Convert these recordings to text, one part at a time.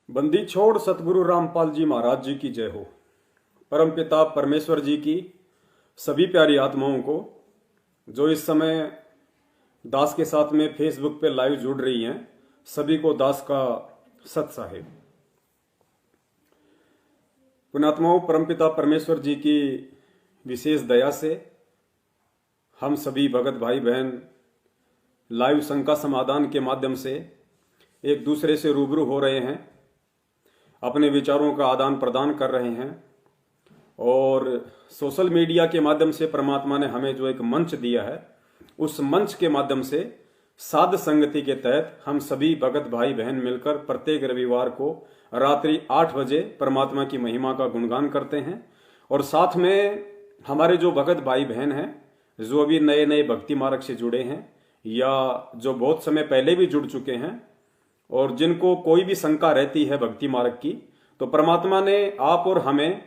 बंदी छोड़ सतगुरु रामपाल जी महाराज जी की जय हो। परमपिता परमेश्वर जी की सभी प्यारी आत्माओं को जो इस समय दास के साथ में फेसबुक पे लाइव जुड़ रही हैं, सभी को दास का सत साहेब। पुण्यात्माओं, परमपिता परमेश्वर जी की विशेष दया से हम सभी भगत भाई बहन लाइव शंका समाधान के माध्यम से एक दूसरे से रूबरू हो रहे हैं, अपने विचारों का आदान प्रदान कर रहे हैं और सोशल मीडिया के माध्यम से परमात्मा ने हमें जो एक मंच दिया है, उस मंच के माध्यम से साध संगति के तहत हम सभी भगत भाई बहन मिलकर प्रत्येक रविवार को रात्रि 8 बजे परमात्मा की महिमा का गुणगान करते हैं। और साथ में हमारे जो भगत भाई बहन हैं, जो अभी नए नए भक्ति मार्ग से जुड़े हैं या जो बहुत समय पहले भी जुड़ चुके हैं और जिनको कोई भी शंका रहती है भक्ति मार्ग की, तो परमात्मा ने आप और हमें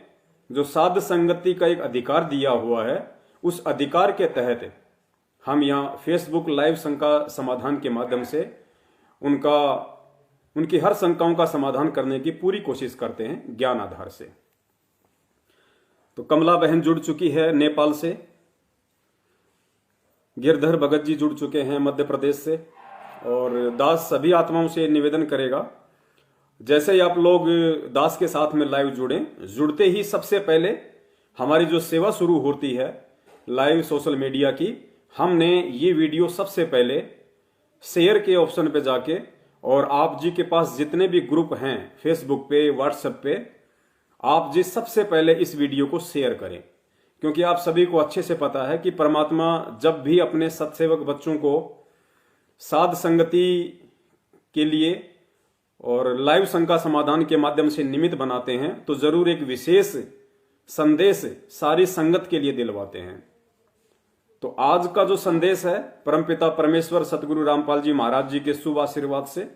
जो साध संगति का एक अधिकार दिया हुआ है, उस अधिकार के तहत हम यहाँ फेसबुक लाइव शंका समाधान के माध्यम से उनकी हर शंकाओं का समाधान करने की पूरी कोशिश करते हैं ज्ञान आधार से। तो कमला बहन जुड़ चुकी है नेपाल से, गिरधर भगत जी जुड़ चुके हैं मध्य प्रदेश से, और दास सभी आत्माओं से निवेदन करेगा, जैसे ही आप लोग दास के साथ में लाइव जुड़ते ही सबसे पहले हमारी जो सेवा शुरू होती है लाइव सोशल मीडिया की, हमने ये वीडियो सबसे पहले शेयर के ऑप्शन पे जाके, और आप जी के पास जितने भी ग्रुप हैं फेसबुक पे व्हाट्सएप पे, आप जी सबसे पहले इस वीडियो को शेयर करें, क्योंकि आप सभी को अच्छे से पता है कि परमात्मा जब भी अपने सत्सेवक बच्चों को साध संगति के लिए और लाइव शंका समाधान के माध्यम से निमित्त बनाते हैं, तो जरूर एक विशेष संदेश सारी संगत के लिए दिलवाते हैं। तो आज का जो संदेश है परमपिता परमेश्वर सतगुरु रामपाल जी महाराज जी के शुभ आशीर्वाद से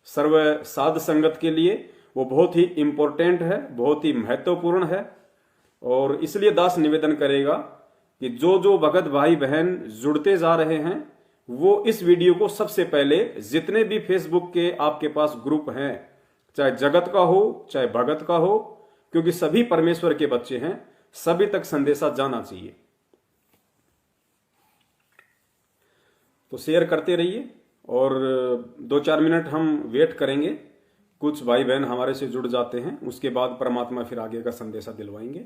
सर्व साध संगत के लिए वो बहुत ही इंपॉर्टेंट है, बहुत ही महत्वपूर्ण है। और इसलिए दास निवेदन करेगा कि जो जो भगत भाई बहन जुड़ते जा रहे हैं, वो इस वीडियो को सबसे पहले जितने भी फेसबुक के आपके पास ग्रुप हैं, चाहे जगत का हो चाहे भगत का हो, क्योंकि सभी परमेश्वर के बच्चे हैं, सभी तक संदेशा जाना चाहिए। तो शेयर करते रहिए और 2-4 मिनट हम वेट करेंगे, कुछ भाई बहन हमारे से जुड़ जाते हैं, उसके बाद परमात्मा फिर आगे का संदेशा दिलवाएंगे।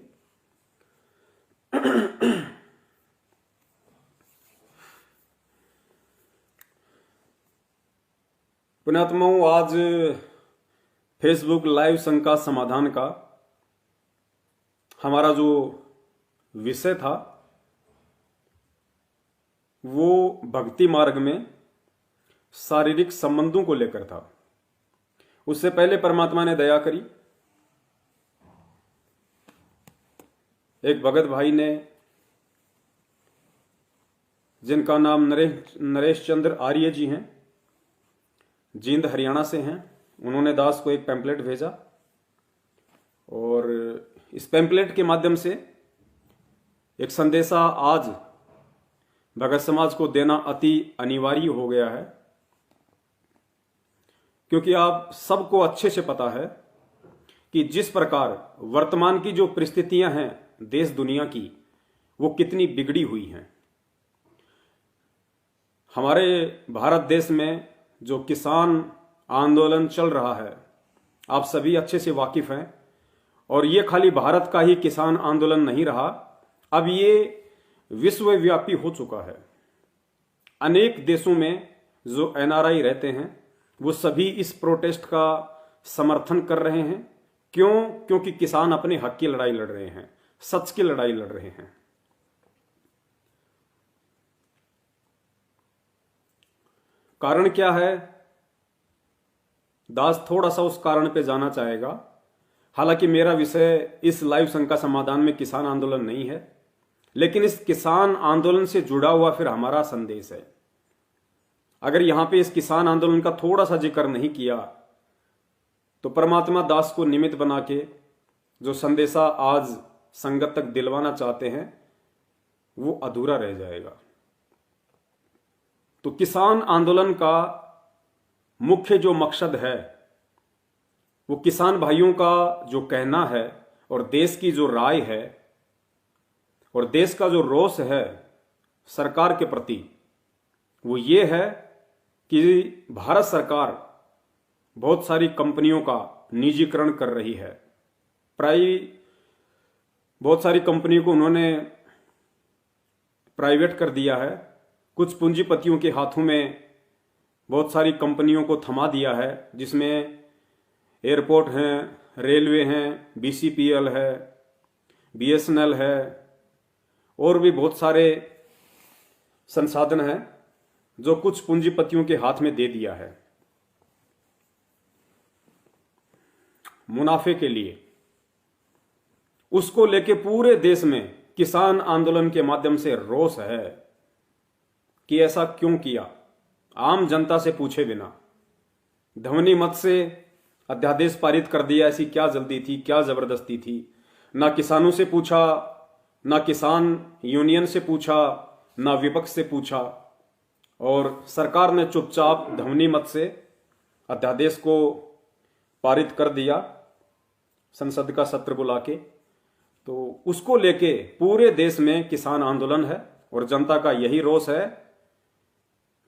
पुण्यात्माओं, आज फेसबुक लाइव शंका समाधान का हमारा जो विषय था वो भक्ति मार्ग में शारीरिक संबंधों को लेकर था। उससे पहले परमात्मा ने दया करी, एक भगत भाई ने जिनका नाम नरेश चंद्र आर्य जी हैं, जींद हरियाणा से हैं, उन्होंने दास को एक पैम्पलेट भेजा और इस पैम्पलेट के माध्यम से एक संदेशा आज भगत समाज को देना अति अनिवार्य हो गया है, क्योंकि आप सबको अच्छे से पता है कि जिस प्रकार वर्तमान की जो परिस्थितियां हैं देश दुनिया की, वो कितनी बिगड़ी हुई हैं। हमारे भारत देश में जो किसान आंदोलन चल रहा है, आप सभी अच्छे से वाकिफ हैं, और ये खाली भारत का ही किसान आंदोलन नहीं रहा, अब ये विश्वव्यापी हो चुका है। अनेक देशों में जो एनआरआई रहते हैं वो सभी इस प्रोटेस्ट का समर्थन कर रहे हैं। क्यों? क्योंकि किसान अपने हक की लड़ाई लड़ रहे हैं, सच की लड़ाई लड़ रहे हैं। कारण क्या है? दास थोड़ा सा उस कारण पे जाना चाहेगा। हालांकि मेरा विषय इस लाइव शंका समाधान में किसान आंदोलन नहीं है, लेकिन इस किसान आंदोलन से जुड़ा हुआ फिर हमारा संदेश है। अगर यहां पे इस किसान आंदोलन का थोड़ा सा जिक्र नहीं किया, तो परमात्मा दास को निमित्त बना के जो संदेशा आज संगत तक दिलवाना चाहते हैं वो अधूरा रह जाएगा। तो किसान आंदोलन का मुख्य जो मकसद है वो किसान भाइयों का जो कहना है और देश की जो राय है और देश का जो रोष है सरकार के प्रति, वो ये है कि भारत सरकार बहुत सारी कंपनियों का निजीकरण कर रही है। बहुत सारी कंपनियों को उन्होंने प्राइवेट कर दिया है। कुछ पूंजीपतियों के हाथों में बहुत सारी कंपनियों को थमा दिया है, जिसमें एयरपोर्ट हैं, रेलवे हैं, बीसीपीएल है, बीएसएनएल है और भी बहुत सारे संसाधन हैं जो कुछ पूंजीपतियों के हाथ में दे दिया है मुनाफे के लिए। उसको लेके पूरे देश में किसान आंदोलन के माध्यम से रोष है कि ऐसा क्यों किया, आम जनता से पूछे बिना ध्वनि मत से अध्यादेश पारित कर दिया। ऐसी क्या जल्दी थी, क्या जबरदस्ती थी? ना किसानों से पूछा, ना किसान यूनियन से पूछा, ना विपक्ष से पूछा, और सरकार ने चुपचाप ध्वनि मत से अध्यादेश को पारित कर दिया संसद का सत्र बुला के। तो उसको लेके पूरे देश में किसान आंदोलन है और जनता का यही रोष है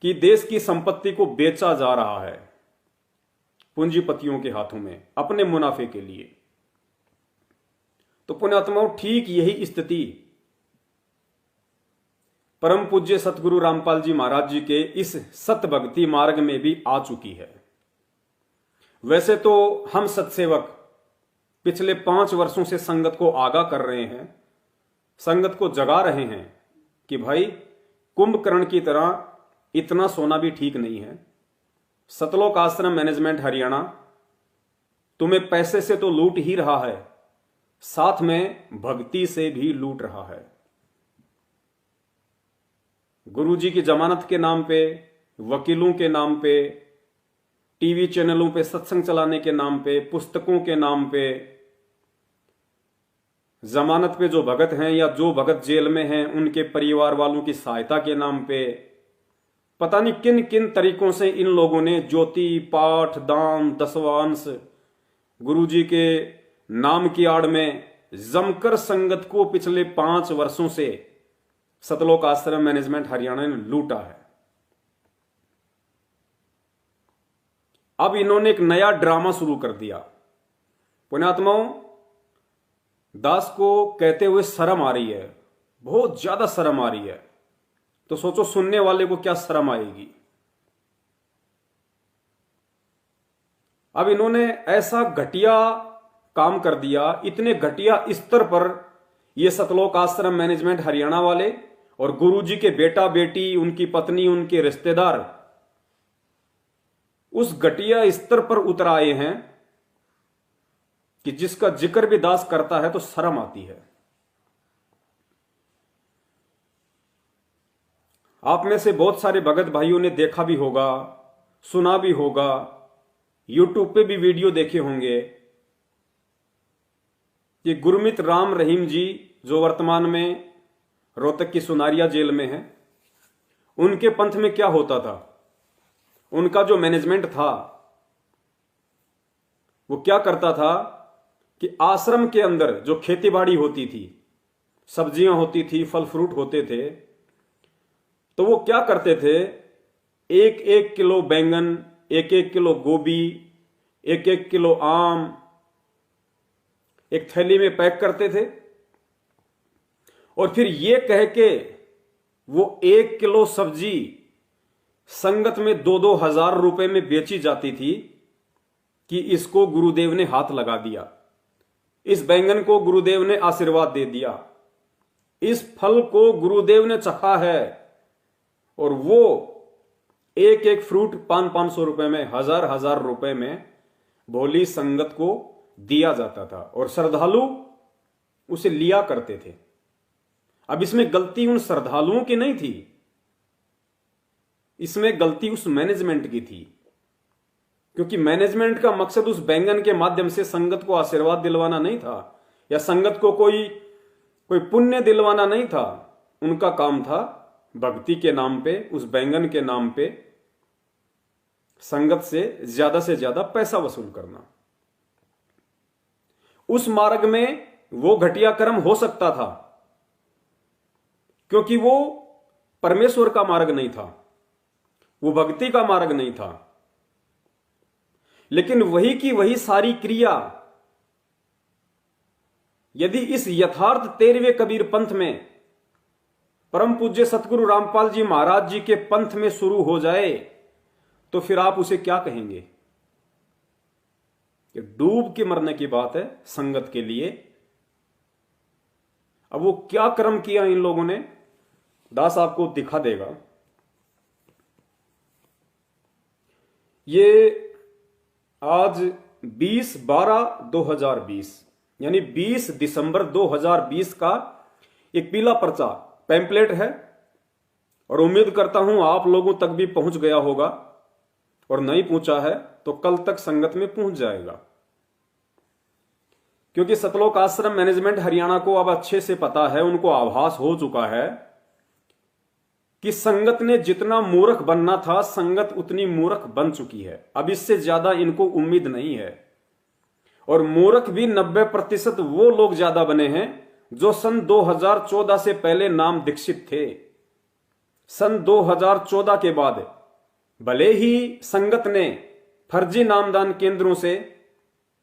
कि देश की संपत्ति को बेचा जा रहा है पूंजीपतियों के हाथों में अपने मुनाफे के लिए। तो पुण्यात्माओं, ठीक यही स्थिति परम पूज्य सतगुरु रामपाल जी महाराज जी के इस सत भक्ति मार्ग में भी आ चुकी है। वैसे तो हम सत्सेवक पिछले 5 वर्षों से संगत को आगाह कर रहे हैं, संगत को जगा रहे हैं कि भाई कुंभकर्ण की तरह इतना सोना भी ठीक नहीं है। सतलोक आश्रम मैनेजमेंट हरियाणा तुम्हें पैसे से तो लूट ही रहा है, साथ में भक्ति से भी लूट रहा है। गुरुजी की जमानत के नाम पे, वकीलों के नाम पे, टीवी चैनलों पे सत्संग चलाने के नाम पे, पुस्तकों के नाम पे, जमानत पे जो भगत हैं या जो भगत जेल में हैं उनके परिवार वालों की सहायता के नाम पे, पता नहीं किन किन तरीकों से इन लोगों ने ज्योति, पाठ, दान, दसवांश गुरुजी के नाम की आड़ में जमकर संगत को पिछले 5 वर्षों से सतलोक आश्रम मैनेजमेंट हरियाणा ने लूटा है। अब इन्होंने एक नया ड्रामा शुरू कर दिया। पुण्यात्माओं, दास को कहते हुए शर्म आ रही है, बहुत ज्यादा शर्म आ रही है। तो सोचो सुनने वाले को क्या शर्म आएगी। अब इन्होंने ऐसा घटिया काम कर दिया, इतने घटिया स्तर पर ये सतलोक आश्रम मैनेजमेंट हरियाणा वाले और गुरुजी के बेटा बेटी, उनकी पत्नी, उनके रिश्तेदार उस घटिया स्तर पर उतर आए हैं कि जिसका जिक्र भी दास करता है तो शर्म आती है। आप में से बहुत सारे भगत भाइयों ने देखा भी होगा, सुना भी होगा, यूट्यूब पे भी वीडियो देखे होंगे। ये गुरमीत राम रहीम जी जो वर्तमान में रोहतक की सुनारिया जेल में हैं, उनके पंथ में क्या होता था? उनका जो मैनेजमेंट था वो क्या करता था कि आश्रम के अंदर जो खेतीबाड़ी होती थी, सब्जियां होती थी, फल फ्रूट होते थे, तो वो क्या करते थे, 1-1 किलो बैंगन, 1-1 किलो गोभी, 1-1 किलो आम एक थैली में पैक करते थे और फिर ये कह के वो 1 किलो सब्जी संगत में 2-2 हजार रुपए में बेची जाती थी कि इसको गुरुदेव ने हाथ लगा दिया, इस बैंगन को गुरुदेव ने आशीर्वाद दे दिया, इस फल को गुरुदेव ने चखा है। और वो 1-1 फ्रूट 500-500 रुपए में, 1000-1000 रुपए में भोली संगत को दिया जाता था और श्रद्धालु उसे लिया करते थे। अब इसमें गलती उन श्रद्धालुओं की नहीं थी, इसमें गलती उस मैनेजमेंट की थी, क्योंकि मैनेजमेंट का मकसद उस बैंगन के माध्यम से संगत को आशीर्वाद दिलवाना नहीं था या संगत को कोई पुण्य दिलवाना नहीं था। उनका काम था भक्ति के नाम पे, उस बैंगन के नाम पे संगत से ज्यादा पैसा वसूल करना। उस मार्ग में वो घटिया कर्म हो सकता था, क्योंकि वो परमेश्वर का मार्ग नहीं था, वो भक्ति का मार्ग नहीं था। लेकिन वही की वही सारी क्रिया यदि इस यथार्थ 13वें कबीर पंथ में, परम पूज्य सतगुरु रामपाल जी महाराज जी के पंथ में शुरू हो जाए, तो फिर आप उसे क्या कहेंगे? ये डूब के मरने की बात है संगत के लिए। अब वो क्या कर्म किया इन लोगों ने, दास आपको दिखा देगा। ये आज 20/12/2020 यानी 20 दिसंबर 2020 का एक पीला पर्चा पैम्पलेट है, और उम्मीद करता हूं आप लोगों तक भी पहुंच गया होगा, और नहीं पहुंचा है तो कल तक संगत में पहुंच जाएगा। क्योंकि सतलोक आश्रम मैनेजमेंट हरियाणा को अब अच्छे से पता है, उनको आभास हो चुका है कि संगत ने जितना मूर्ख बनना था, संगत उतनी मूर्ख बन चुकी है। अब इससे ज्यादा इनको उम्मीद नहीं है। और मूर्ख भी 90% वो लोग ज्यादा बने हैं जो सन 2014 से पहले नाम दीक्षित थे। सन 2014 के बाद भले ही संगत ने फर्जी नामदान केंद्रों से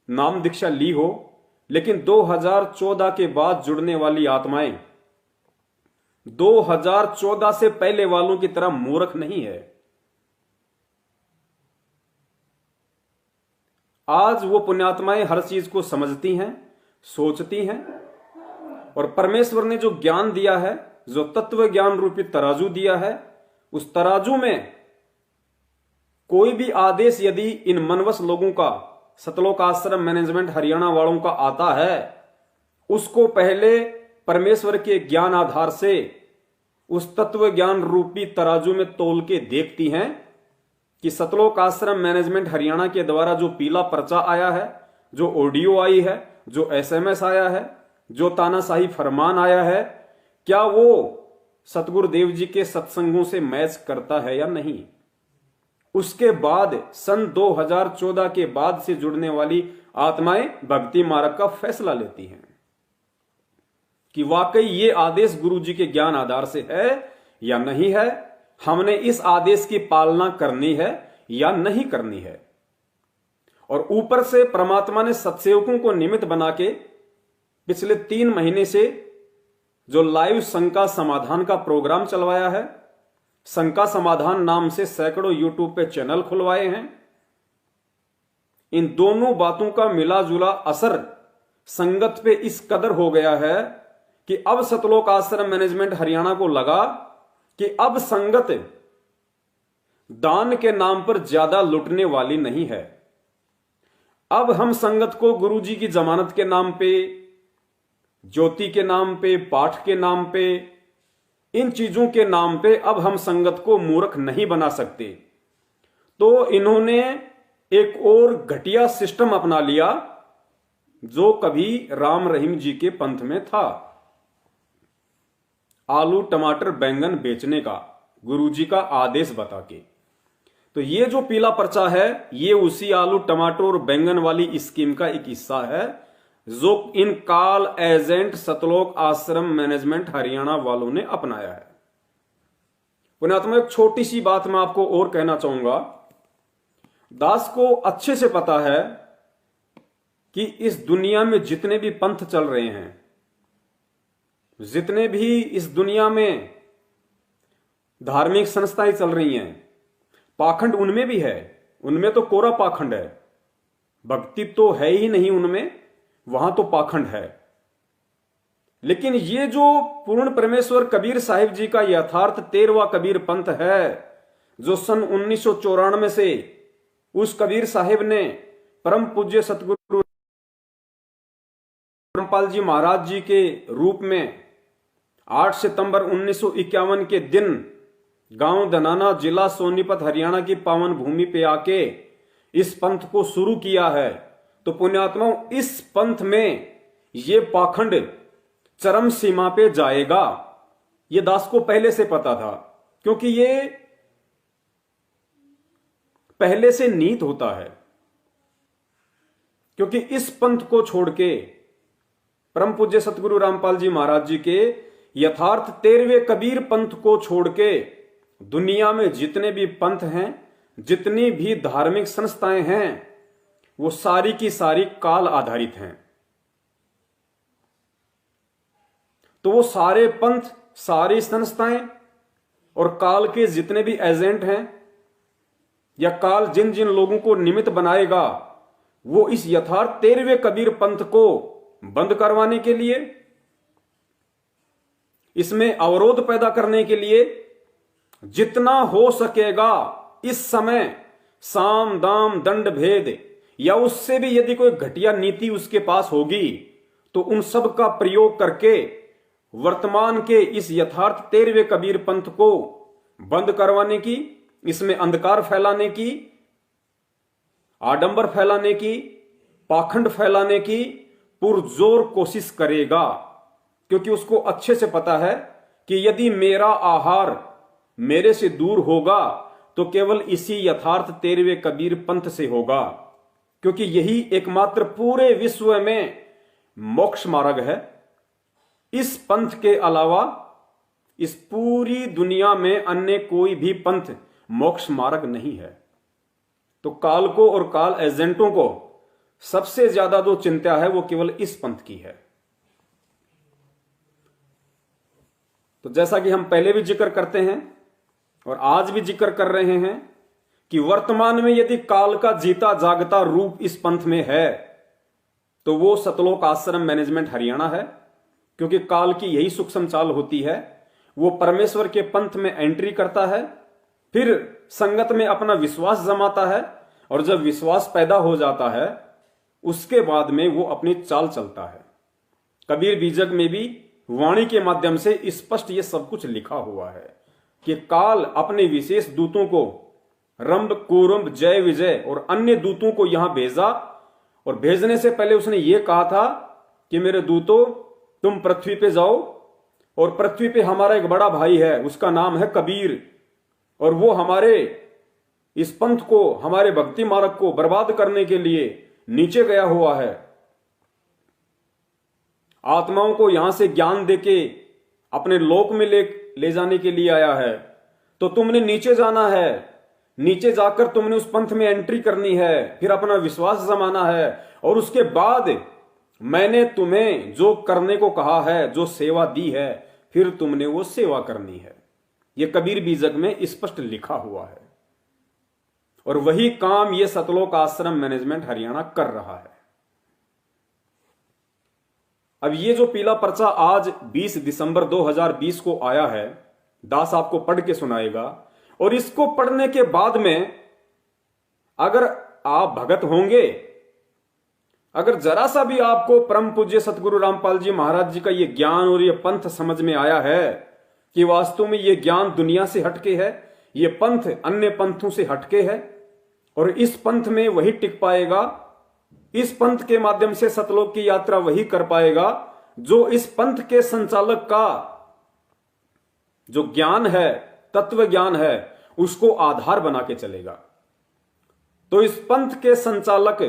नाम दीक्षा ली हो, लेकिन 2014 के बाद जुड़ने वाली आत्माएं 2014 से पहले वालों की तरह मूर्ख नहीं है। आज वो पुण्यात्माएं हर चीज को समझती हैं, सोचती हैं, और परमेश्वर ने जो ज्ञान दिया है, जो तत्व ज्ञान रूपी तराजू दिया है, उस तराजू में कोई भी आदेश यदि इन मनवस लोगों का, सतलोक आश्रम मैनेजमेंट हरियाणा वालों का आता है, उसको पहले परमेश्वर के ज्ञान आधार से उस तत्व ज्ञान रूपी तराजू में तोल के देखती हैं कि सतलोक आश्रम मैनेजमेंट हरियाणा के द्वारा जो पीला पर्चा आया है, जो ऑडियो आई है, जो एसएमएस आया है, जो तानाशाही फरमान आया है, क्या वो सतगुरुदेव जी के सत्संगों से मैच करता है या नहीं। उसके बाद सन 2014 के बाद से जुड़ने वाली आत्माएं भक्ति मार्ग का फैसला लेती हैं कि वाकई ये आदेश गुरु जी के ज्ञान आधार से है या नहीं है, हमने इस आदेश की पालना करनी है या नहीं करनी है। और ऊपर से परमात्मा ने सत्सेवकों को निमित्त बना के पिछले 3 महीने से जो लाइव शंका समाधान का प्रोग्राम चलवाया है, शंका समाधान नाम से सैकड़ों यूट्यूब पे चैनल खुलवाए हैं, इन दोनों बातों का मिला जुला असर संगत पे इस कदर हो गया है कि अब सतलोक आश्रम मैनेजमेंट हरियाणा को लगा कि अब संगत दान के नाम पर ज्यादा लुटने वाली नहीं है। अब हम संगत को गुरु जी की जमानत के नाम पे, ज्योति के नाम पे, पाठ के नाम पे, इन चीजों के नाम पे अब हम संगत को मूर्ख नहीं बना सकते। तो इन्होंने एक और घटिया सिस्टम अपना लिया जो कभी राम रहीम जी के पंथ में था, आलू टमाटर बैंगन बेचने का, गुरुजी का आदेश बता के। तो ये जो पीला पर्चा है, ये उसी आलू टमाटर और बैंगन वाली स्कीम का एक हिस्सा है जो इन काल एजेंट सतलोक आश्रम मैनेजमेंट हरियाणा वालों ने अपनाया है। पुण्यात्मा, एक छोटी सी बात मैं आपको और कहना चाहूंगा। दास को अच्छे से पता है कि इस दुनिया में जितने भी पंथ चल रहे हैं, जितने भी इस दुनिया में धार्मिक संस्थाएं चल रही हैं, पाखंड उनमें भी है। उनमें तो कोरा पाखंड है, भक्ति तो है ही नहीं उनमें, वहां तो पाखंड है। लेकिन ये जो पूर्ण परमेश्वर कबीर साहिब जी का यथार्थ 13वां कबीर पंथ है, जो सन 1994 से उस कबीर साहिब ने परम पूज्य सतगुरु रामपाल जी महाराज जी के रूप में 8 सितंबर 1951 के दिन गांव धनाना, जिला सोनीपत, हरियाणा की पावन भूमि पे आके इस पंथ को शुरू किया है। तो पुण्यात्माओं, इस पंथ में ये पाखंड चरम सीमा पे जाएगा, ये दास को पहले से पता था, क्योंकि ये पहले से नीत होता है। क्योंकि इस पंथ को छोड़ के परम पूज्य सतगुरु रामपाल जी महाराज जी के यथार्थ 13वें कबीर पंथ को छोड़ के दुनिया में जितने भी पंथ हैं, जितनी भी धार्मिक संस्थाएं हैं, वो सारी की सारी काल आधारित हैं। तो वो सारे पंथ, सारी संस्थाएं और काल के जितने भी एजेंट हैं, या काल जिन जिन लोगों को निमित्त बनाएगा, वो इस यथार्थ 13वें कबीर पंथ को बंद करवाने के लिए, इसमें अवरोध पैदा करने के लिए जितना हो सकेगा इस समय साम दाम दंड भेद, या उससे भी यदि कोई घटिया नीति उसके पास होगी तो उन सब का प्रयोग करके वर्तमान के इस यथार्थ 13वें कबीर पंथ को बंद करवाने की, इसमें अंधकार फैलाने की, आडंबर फैलाने की, पाखंड फैलाने की पुरजोर कोशिश करेगा। क्योंकि उसको अच्छे से पता है कि यदि मेरा आहार मेरे से दूर होगा तो केवल इसी यथार्थ 13वें कबीर पंथ से होगा, क्योंकि यही एकमात्र पूरे विश्व में मोक्ष मार्ग है। इस पंथ के अलावा इस पूरी दुनिया में अन्य कोई भी पंथ मोक्ष मार्ग नहीं है। तो काल को और काल एजेंटों को सबसे ज्यादा जो चिंता है वो केवल इस पंथ की है। तो जैसा कि हम पहले भी जिक्र करते हैं और आज भी जिक्र कर रहे हैं कि वर्तमान में यदि काल का जीता जागता रूप इस पंथ में है तो वो सतलोक आश्रम मैनेजमेंट हरियाणा है। क्योंकि काल की यही सूक्ष्म चाल होती है, वो परमेश्वर के पंथ में एंट्री करता है, फिर संगत में अपना विश्वास जमाता है, और जब विश्वास पैदा हो जाता है उसके बाद में वो अपनी चाल चलता है। कबीर बीजक में भी वाणी के माध्यम से स्पष्ट ये सब कुछ लिखा हुआ है कि काल अपने विशेष दूतों को रंभ, कुरुंभ, जय विजय और अन्य दूतों को यहां भेजा, और भेजने से पहले उसने ये कहा था कि मेरे दूतों तुम पृथ्वी पे जाओ, और पृथ्वी पे हमारा एक बड़ा भाई है, उसका नाम है कबीर, और वो हमारे इस पंथ को, हमारे भक्ति मार्ग को बर्बाद करने के लिए नीचे गया हुआ है। आत्माओं को यहां से ज्ञान देके अपने लोक में ले जाने के लिए आया है। तो तुमने नीचे जाना है, नीचे जाकर तुमने उस पंथ में एंट्री करनी है, फिर अपना विश्वास जमाना है, और उसके बाद मैंने तुम्हें जो करने को कहा है, जो सेवा दी है, फिर तुमने वो सेवा करनी है। ये कबीर बीजक में स्पष्ट लिखा हुआ है, और वही काम ये सतलोक आश्रम मैनेजमेंट हरियाणा कर रहा है। अब ये जो पीला पर्चा आज 20 दिसंबर 2020 को आया है, दास आपको पढ़ के सुनाएगा, और इसको पढ़ने के बाद में अगर आप भगत होंगे, अगर जरा सा भी आपको परम पूज्य सतगुरु रामपाल जी महाराज जी का ये ज्ञान और ये पंथ समझ में आया है कि वास्तव में ये ज्ञान दुनिया से हटके है, ये पंथ अन्य पंथों से हटके है, और इस पंथ में वही टिक पाएगा, इस पंथ के माध्यम से सतलोक की यात्रा वही कर पाएगा जो इस पंथ के संचालक का जो ज्ञान है, तत्व ज्ञान है, उसको आधार बना के चलेगा। तो इस पंथ के संचालक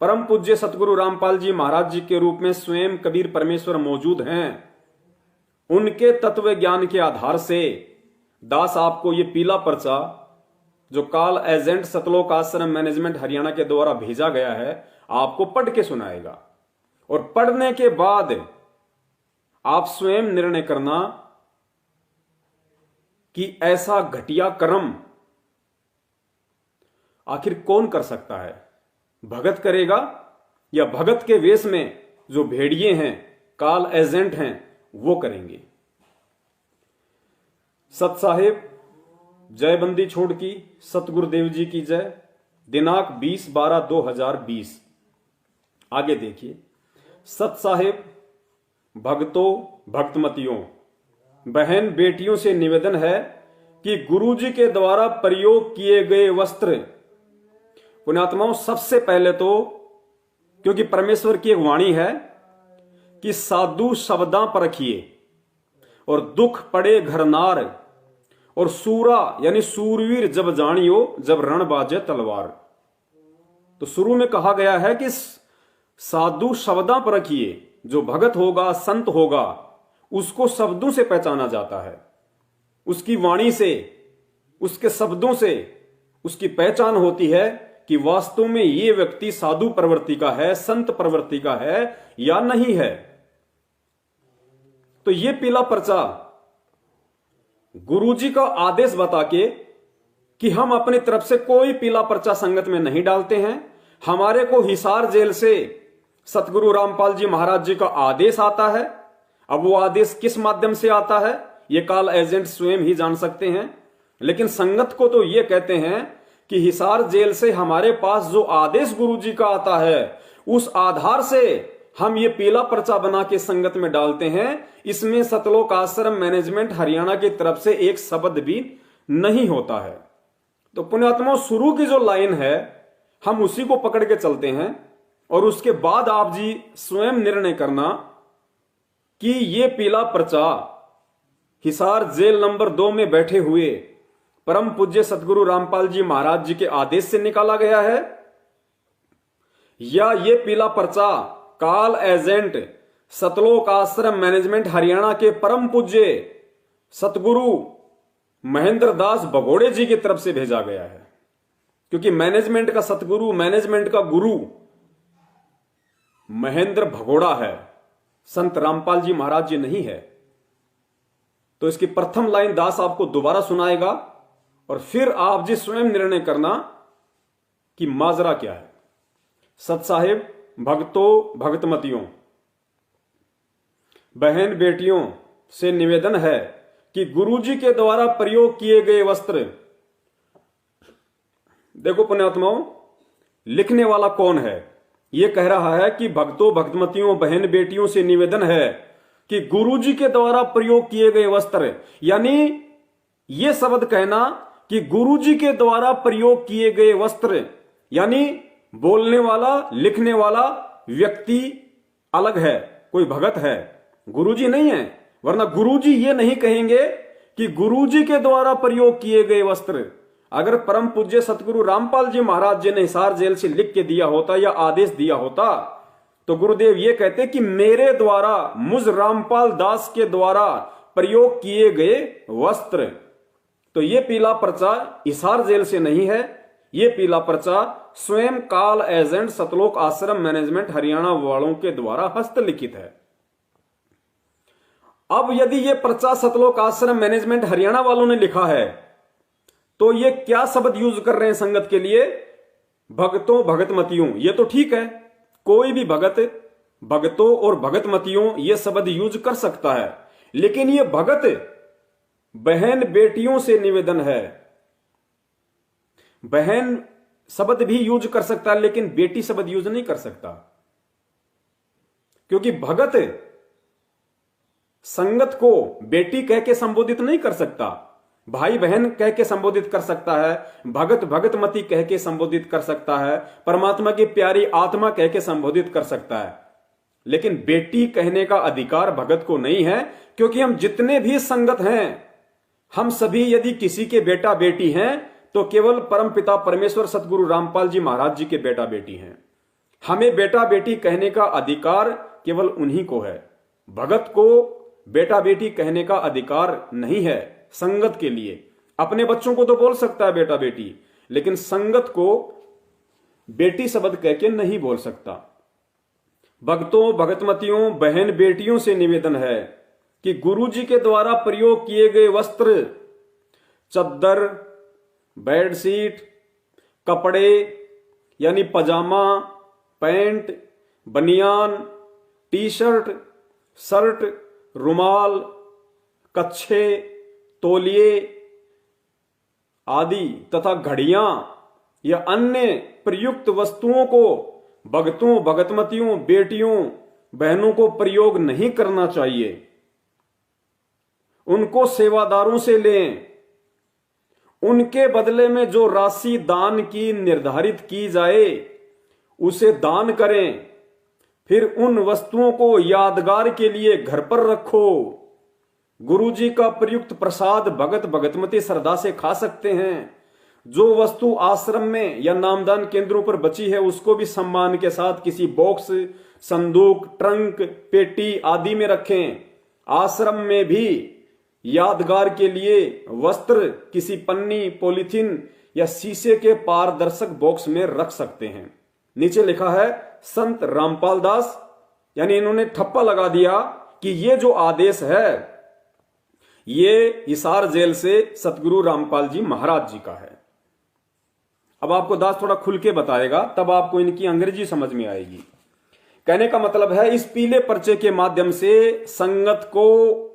परम पूज्य सतगुरु रामपाल जी महाराज जी के रूप में स्वयं कबीर परमेश्वर मौजूद हैं। उनके तत्व ज्ञान के आधार से दास आपको ये पीला पर्चा जो काल एजेंट सतलोक आश्रम मैनेजमेंट हरियाणा के द्वारा भेजा गया है, आपको पढ़ के सुनाएगा, और पढ़ने के बाद आप स्वयं निर्णय करना कि ऐसा घटिया कर्म आखिर कौन कर सकता है। भगत करेगा या भगत के वेश में जो भेड़िए हैं, काल एजेंट हैं, वो करेंगे। सत साहिब जय बंदी छोड़ की सतगुरुदेव जी की जय। दिनांक 20/12/2020। आगे देखिए। सत साहिब भक्तों, भक्तमतियों, बहन बेटियों से निवेदन है कि गुरुजी के द्वारा प्रयोग किए गए वस्त्र, पुण्यात्माओं, सबसे पहले तो क्योंकि परमेश्वर की एक वाणी है कि साधु शब्दां परखिए और दुख पड़े घरनार, और सूरा यानी सूरवीर जब जानियो जब रण बाजे तलवार। तो शुरू में कहा गया है कि साधु शब्दां पर रखिए। जो भगत होगा, संत होगा, उसको शब्दों से पहचाना जाता है, उसकी वाणी से, उसके शब्दों से उसकी पहचान होती है कि वास्तव में ये व्यक्ति साधु प्रवृत्ति का है, संत प्रवृत्ति का है या नहीं है। तो ये पीला पर्चा गुरुजी का आदेश बता के कि हम अपनी तरफ से कोई पीला पर्चा संगत में नहीं डालते हैं। हमारे को हिसार जेल से सतगुरु रामपाल जी महाराज जी का आदेश आता है। अब वो आदेश किस माध्यम से आता है ये काल एजेंट स्वयं ही जान सकते हैं, लेकिन संगत को तो ये कहते हैं कि हिसार जेल से हमारे पास जो आदेश गुरुजी का आता है उस आधार से हम ये पीला पर्चा बना के संगत में डालते हैं। इसमें सतलोक आश्रम मैनेजमेंट हरियाणा की तरफ से एक शब्द भी नहीं होता है। तो पुण्यात्माओं, शुरू की जो लाइन है हम उसी को पकड़ के चलते हैं और उसके बाद आप जी स्वयं निर्णय करना कि ये पीला पर्चा हिसार जेल नंबर 2 में बैठे हुए परम पूज्य सतगुरु रामपाल जी महाराज जी के आदेश से निकाला गया है या ये पीला पर्चा काल एजेंट सतलोक आश्रम मैनेजमेंट हरियाणा के परम पूज्य सतगुरु महेंद्र दास भगोड़े जी की तरफ से भेजा गया है। क्योंकि मैनेजमेंट का सतगुरु, मैनेजमेंट का गुरु महेंद्र भगोड़ा है, संत रामपाल जी महाराज जी नहीं है। तो इसकी प्रथम लाइन दास आपको दोबारा सुनाएगा और फिर आप जी स्वयं निर्णय करना कि माजरा क्या है। सत साहिब, भक्तों, भक्तमतियों, बहन बेटियों से निवेदन है कि गुरुजी के द्वारा प्रयोग किए गए वस्त्र, देखो पुण्यात्माओं, लिखने वाला कौन है? यह कह रहा है कि भक्तों, भक्तमतियों, बहन बेटियों से निवेदन है कि गुरुजी के द्वारा प्रयोग किए गए वस्त्र, यानी यह शब्द कहना कि गुरुजी के द्वारा प्रयोग किए गए वस्त्र, यानी बोलने वाला, लिखने वाला व्यक्ति अलग है, कोई भगत है, गुरुजी नहीं है। वरना गुरुजी ये नहीं कहेंगे कि गुरुजी के द्वारा प्रयोग किए गए वस्त्र। अगर परम पूज्य सतगुरु रामपाल जी महाराज जी ने हिसार जेल से लिख के दिया होता या आदेश दिया होता तो गुरुदेव ये कहते कि मेरे द्वारा, मुझ रामपाल दास के द्वारा प्रयोग किए गए वस्त्र। तो ये पीला पर्चा हिसार जेल से नहीं है, ये पीला पर्चा स्वयं काल एजेंट सतलोक आश्रम मैनेजमेंट हरियाणा वालों के द्वारा हस्तलिखित है। अब यदि ये पर्चा सतलोक आश्रम मैनेजमेंट हरियाणा वालों ने लिखा है तो ये क्या शब्द यूज कर रहे हैं संगत के लिए? भक्तों, भगतमतियों। ये तो ठीक है, कोई भी भगत भगतों और भगतमतियों ये शब्द यूज कर सकता है, लेकिन ये भगत बहन बेटियों से निवेदन है। बहन शब्द भी यूज कर सकता है लेकिन बेटी शब्द यूज नहीं कर सकता, क्योंकि भगत संगत को बेटी कह के संबोधित नहीं कर सकता, भाई बहन कह के संबोधित कर सकता है, भगत भगतमती कह के संबोधित कर सकता है, परमात्मा की प्यारी आत्मा कह के संबोधित कर सकता है, लेकिन बेटी कहने का अधिकार भगत को नहीं है। क्योंकि हम जितने भी संगत हैं, हम सभी यदि किसी के बेटा बेटी हैं तो केवल परम पिता परमेश्वर सतगुरु रामपाल जी महाराज जी के बेटा बेटी हैं। हमें बेटा बेटी कहने का अधिकार केवल उन्हीं को है। भगत को बेटा बेटी कहने का अधिकार नहीं है संगत के लिए। अपने बच्चों को तो बोल सकता है बेटा बेटी, लेकिन संगत को बेटी शब्द कह के नहीं बोल सकता। भक्तों, भगतमतियों, बहन बेटियों से निवेदन है कि गुरुजी के द्वारा प्रयोग किए गए वस्त्र, चद्दर, बेडशीट, कपड़े यानी पजामा, पैंट, बनियान, टी शर्ट, शर्ट, रुमाल, कच्छे, तौलिए आदि तथा घड़ियां या अन्य प्रयुक्त वस्तुओं को भक्तों, भगतमतियों, बेटियों, बहनों को प्रयोग नहीं करना चाहिए। उनको सेवादारों से लें, उनके बदले में जो राशि दान की निर्धारित की जाए उसे दान करें। फिर उन वस्तुओं को यादगार के लिए घर पर रखो। गुरुजी का प्रयुक्त प्रसाद भगत भगतमती श्रद्धा से खा सकते हैं। जो वस्तु आश्रम में या नामदान केंद्रों पर बची है उसको भी सम्मान के साथ किसी बॉक्स, संदूक, ट्रंक, पेटी आदि में रखें। आश्रम में भी यादगार के लिए वस्त्र किसी पन्नी, पॉलीथीन या शीशे के पारदर्शक बॉक्स में रख सकते हैं। नीचे लिखा है संत रामपाल दास, यानी इन्होंने ठप्पा लगा दिया कि ये जो आदेश है ये हिसार जेल से सतगुरु रामपाल जी महाराज जी का है। अब आपको दास थोड़ा खुल के बताएगा, तब आपको इनकी अंग्रेजी समझ में आएगी। कहने का मतलब है इस पीले पर्चे के माध्यम से संगत को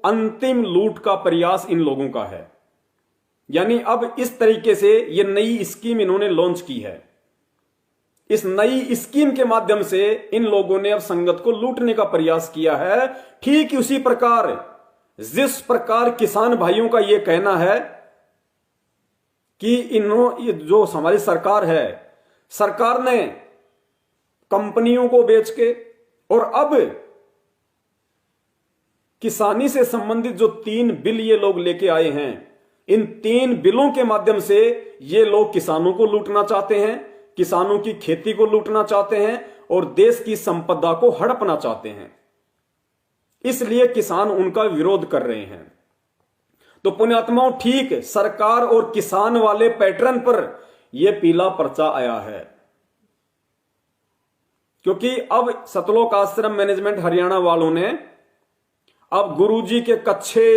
अंतिम लूट का प्रयास इन लोगों का है। यानी अब इस तरीके से ये नई स्कीम इन्होंने लॉन्च की है। इस नई स्कीम के माध्यम से इन लोगों ने अब संगत को लूटने का प्रयास किया है। ठीक उसी प्रकार जिस प्रकार किसान भाइयों का यह कहना है कि ये जो हमारी सरकार है, सरकार ने कंपनियों को बेच के और अब किसानी से संबंधित जो 3 बिल ये लोग लेके आए हैं, इन 3 बिलों के माध्यम से ये लोग किसानों को लूटना चाहते हैं, किसानों की खेती को लूटना चाहते हैं और देश की संपदा को हड़पना चाहते हैं। इसलिए किसान उनका विरोध कर रहे हैं। तो पुण्यात्माओं, ठीक सरकार और किसान वाले पैटर्न पर यह पीला पर्चा आया है, क्योंकि अब सतलोक आश्रम मैनेजमेंट हरियाणा वालों ने अब गुरुजी के कच्छे,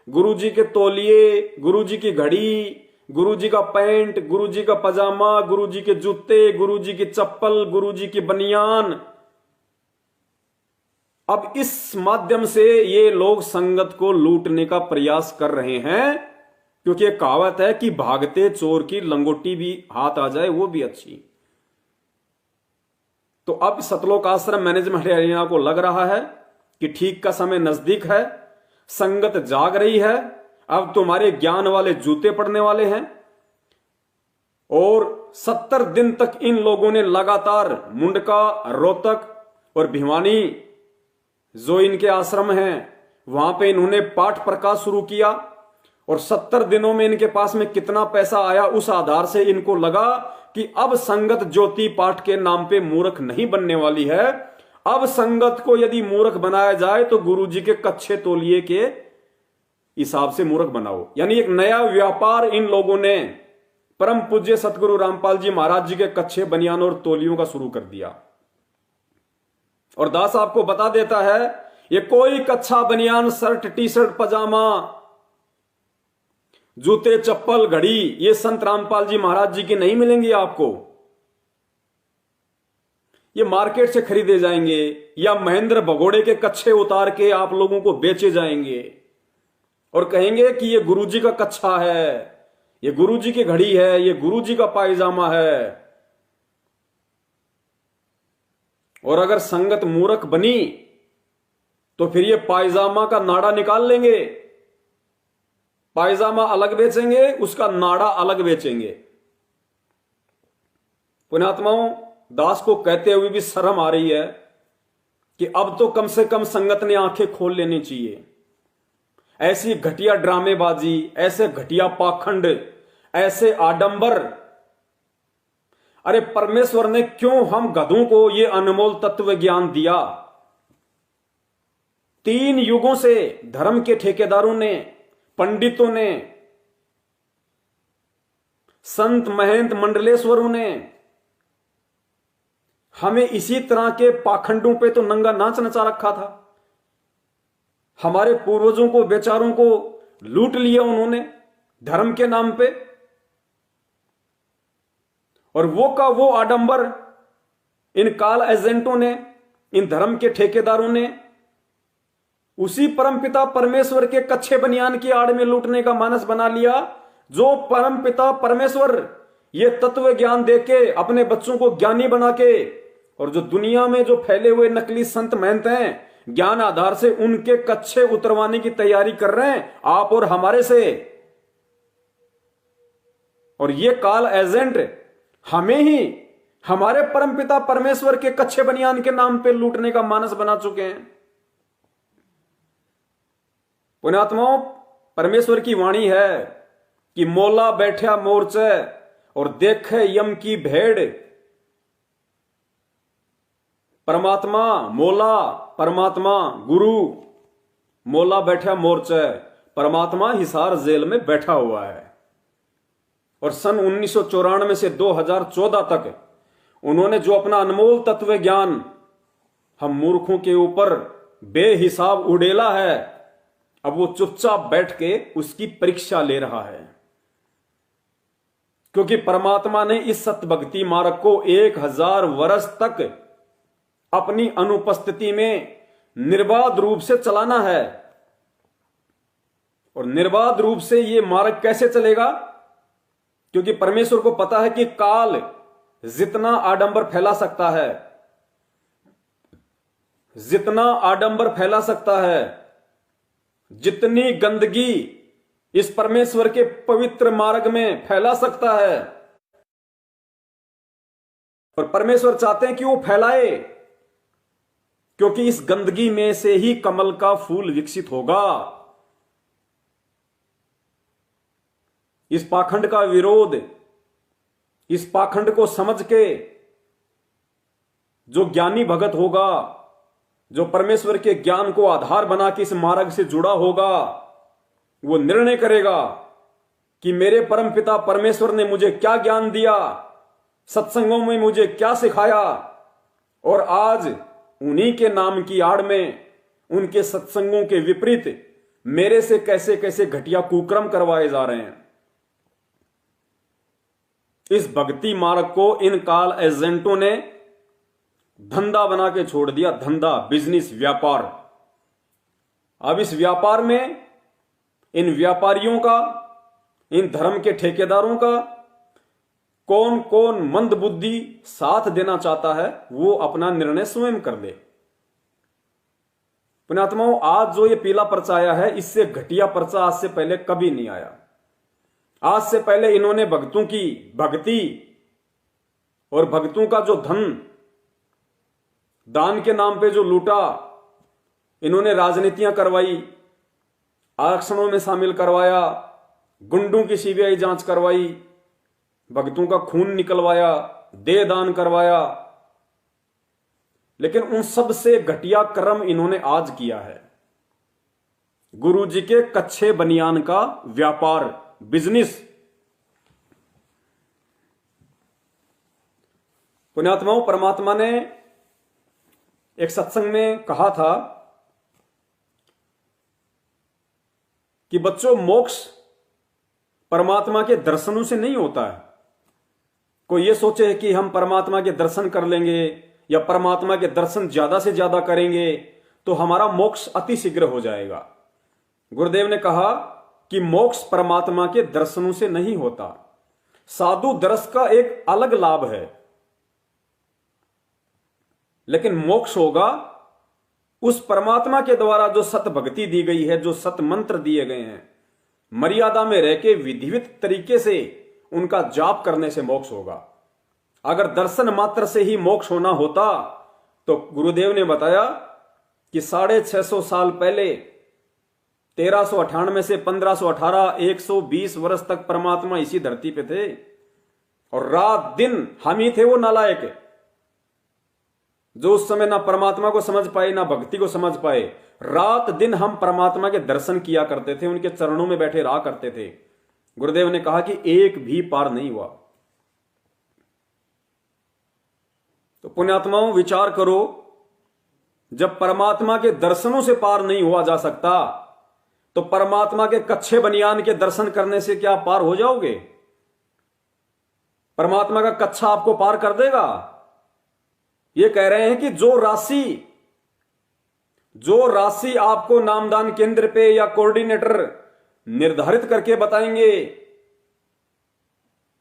गुरुजी के तौलिए, गुरुजी की घड़ी, गुरुजी का पैंट, गुरुजी का पजामा, गुरुजी के जूते, गुरुजी की चप्पल, गुरुजी की बनियान, अब इस माध्यम से ये लोग संगत को लूटने का प्रयास कर रहे हैं। क्योंकि एक कहावत है कि भागते चोर की लंगोटी भी हाथ आ जाए वो भी अच्छी। तो अब सतलोक आश्रम मैनेजमेंट हरियाणा को लग रहा है कि ठीक का समय नजदीक है, संगत जाग रही है, अब तुम्हारे ज्ञान वाले जूते पड़ने वाले हैं। और 70 दिन तक इन लोगों ने लगातार मुंडका, रोहतक और भिवानी जो इनके आश्रम हैं वहां पे इन्होंने पाठ प्रकाश शुरू किया और 70 दिनों में इनके पास में कितना पैसा आया, उस आधार से इनको लगा कि अब संगत ज्योति पाठ के नाम पे मूर्ख नहीं बनने वाली है। अब संगत को यदि मूर्ख बनाया जाए तो गुरुजी के कच्छे तौलिए के हिसाब से मूर्ख बनाओ। यानी एक नया व्यापार इन लोगों ने परम पूज्य सतगुरु रामपाल जी महाराज जी के कच्छे, बनियान और तौलियों का शुरू कर दिया। और दास आपको बता देता है ये कोई कच्छा, बनियान, शर्ट, टी शर्ट, पजामा, जूते, चप्पल, घड़ी ये संत रामपाल जी महाराज जी की नहीं मिलेंगी आपको। ये मार्केट से खरीदे जाएंगे या महेंद्र भगोड़े के कच्छे उतार के आप लोगों को बेचे जाएंगे और कहेंगे कि ये गुरुजी का कच्छा है, ये गुरुजी की घड़ी है, ये गुरुजी का पायजामा है। और अगर संगत मूर्ख बनी तो फिर ये पायजामा का नाड़ा निकाल लेंगे, पायजामा अलग बेचेंगे, उसका नाड़ा अलग बेचेंगे। पुण्यात्माओं, दास को कहते हुए भी शर्म आ रही है कि अब तो कम से कम संगत ने आंखें खोल लेनी चाहिए। ऐसी घटिया ड्रामेबाजी, ऐसे घटिया पाखंड, ऐसे आडंबर, अरे परमेश्वर ने क्यों हम गधों को ये अनमोल तत्व ज्ञान दिया? 3 युगों से धर्म के ठेकेदारों ने, पंडितों ने, संत महंत मंडलेश्वरों ने हमें इसी तरह के पाखंडों पे तो नंगा नाच नचा रखा था। हमारे पूर्वजों को, बेचारों को लूट लिया उन्होंने धर्म के नाम पे। और वो का वो आडंबर इन काल एजेंटों ने, इन धर्म के ठेकेदारों ने उसी परमपिता परमेश्वर के कच्छे बनियान की आड़ में लूटने का मानस बना लिया। जो परमपिता परमेश्वर ये तत्व ज्ञान देके अपने बच्चों को ज्ञानी बना के, और जो दुनिया में जो फैले हुए नकली संत महंत हैं ज्ञान आधार से उनके कच्छे उतरवाने की तैयारी कर रहे हैं आप और हमारे से। और ये काल एजेंट हमें ही हमारे परमपिता परमेश्वर के कच्छे बनियान के नाम पे लूटने का मानस बना चुके हैं। पुण्यात्माओं, परमेश्वर की वाणी है कि मोला बैठा मोर्चे और देखे यम की भेड़। परमात्मा मोला, परमात्मा गुरु। मोला बैठा मोर्चे, परमात्मा हिसार जेल में बैठा हुआ है। और सन 1994 से 2014 तक उन्होंने जो अपना अनमोल तत्व ज्ञान हम मूर्खों के ऊपर बेहिसाब उड़ेला है, अब वो चुपचाप बैठ के उसकी परीक्षा ले रहा है। क्योंकि परमात्मा ने इस सत्य भक्ति मार्ग को 1000 वर्ष तक अपनी अनुपस्थिति में निर्बाध रूप से चलाना है। और निर्बाध रूप से ये मार्ग कैसे चलेगा? क्योंकि परमेश्वर को पता है कि काल जितना आडंबर फैला सकता है, जितना आडंबर फैला सकता है, जितनी गंदगी इस परमेश्वर के पवित्र मार्ग में फैला सकता है, और परमेश्वर चाहते हैं कि वो फैलाए, क्योंकि इस गंदगी में से ही कमल का फूल विकसित होगा। इस पाखंड का विरोध, इस पाखंड को समझ के जो ज्ञानी भगत होगा, जो परमेश्वर के ज्ञान को आधार बना के इस मार्ग से जुड़ा होगा, वो निर्णय करेगा कि मेरे परमपिता परमेश्वर ने मुझे क्या ज्ञान दिया, सत्संगों में मुझे क्या सिखाया, और आज उन्हीं के नाम की आड़ में उनके सत्संगों के विपरीत मेरे से कैसे कैसे घटिया कुकर्म करवाए जा रहे हैं। इस भक्ति मार्ग को इन काल एजेंटों ने धंधा बना के छोड़ दिया। धंधा, बिजनेस, व्यापार। अब इस व्यापार में इन व्यापारियों का, इन धर्म के ठेकेदारों का कौन कौन मंद बुद्धि साथ देना चाहता है, वो अपना निर्णय स्वयं कर दे। पुण्यात्माओं, आज जो ये पीला पर्चा आया है, इससे घटिया पर्चा आज से पहले कभी नहीं आया। आज से पहले इन्होंने भक्तों की भक्ति और भक्तों का जो धन दान के नाम पे जो लूटा, इन्होंने राजनीतियां करवाई, आरक्षणों में शामिल करवाया, गुंडों की सीबीआई जांच करवाई, भक्तों का खून निकलवाया, देह दान करवाया, लेकिन उन सब से घटिया कर्म इन्होंने आज किया है। गुरु जी के कच्चे बनियान का व्यापार, बिजनेस। पुण्यात्माओं, परमात्मा ने एक सत्संग में कहा था कि बच्चों, मोक्ष परमात्मा के दर्शनों से नहीं होता है। कोई ये सोचे कि हम परमात्मा के दर्शन कर लेंगे या परमात्मा के दर्शन ज्यादा से ज्यादा करेंगे तो हमारा मोक्ष अति शीघ्र हो जाएगा। गुरुदेव ने कहा कि मोक्ष परमात्मा के दर्शनों से नहीं होता। साधु दर्श का एक अलग लाभ है, लेकिन मोक्ष होगा उस परमात्मा के द्वारा जो सत भक्ति दी गई है, जो सत मंत्र दिए गए हैं, मर्यादा में रह के विधिवत तरीके से उनका जाप करने से मोक्ष होगा। अगर दर्शन मात्र से ही मोक्ष होना होता तो गुरुदेव ने बताया कि 650 साल पहले 1398 से 1518 120 वर्ष तक परमात्मा इसी धरती पे थे, और रात दिन हम ही थे वो नालायक जो उस समय ना परमात्मा को समझ पाए ना भक्ति को समझ पाए। रात दिन हम परमात्मा के दर्शन किया करते थे, उनके चरणों में बैठे रहा करते थे। गुरुदेव ने कहा कि एक भी पार नहीं हुआ। तो पुण्यात्माओं, विचार करो, जब परमात्मा के दर्शनों से पार नहीं हुआ जा सकता तो परमात्मा के कच्चे बनियान के दर्शन करने से क्या पार हो जाओगे? परमात्मा का कच्चा आपको पार कर देगा? ये कह रहे हैं कि जो राशि आपको नामदान केंद्र पे या कोऑर्डिनेटर निर्धारित करके बताएंगे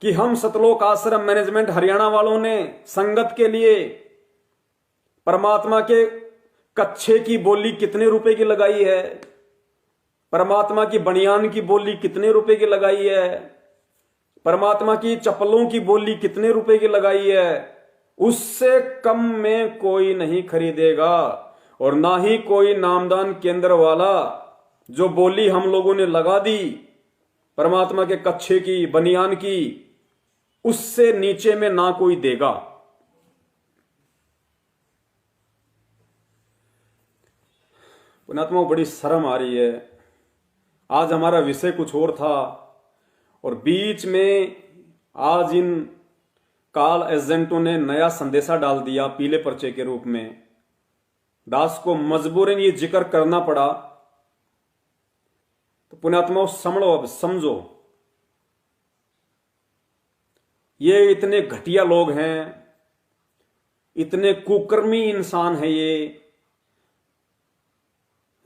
कि हम सतलोक आश्रम मैनेजमेंट हरियाणा वालों ने संगत के लिए परमात्मा के कच्छे की बोली कितने रुपए की लगाई है, परमात्मा की बनियान की बोली कितने रुपए की लगाई है, परमात्मा की चप्पलों की बोली कितने रुपए की लगाई है, उससे कम में कोई नहीं खरीदेगा। और ना ही कोई नामदान केंद्र वाला जो बोली हम लोगों ने लगा दी परमात्मा के कच्छे की, बनियान की, उससे नीचे में ना कोई देगा। पुणात्मा, बड़ी शर्म आ रही है। आज हमारा विषय कुछ और था और बीच में आज इन काल एजेंटों ने नया संदेशा डाल दिया पीले पर्चे के रूप में। दास को मजबूरन ये जिक्र करना पड़ा। तो पुण्यात्माओं समझो, अब समझो, ये इतने घटिया लोग हैं, इतने कुकर्मी इंसान हैं ये,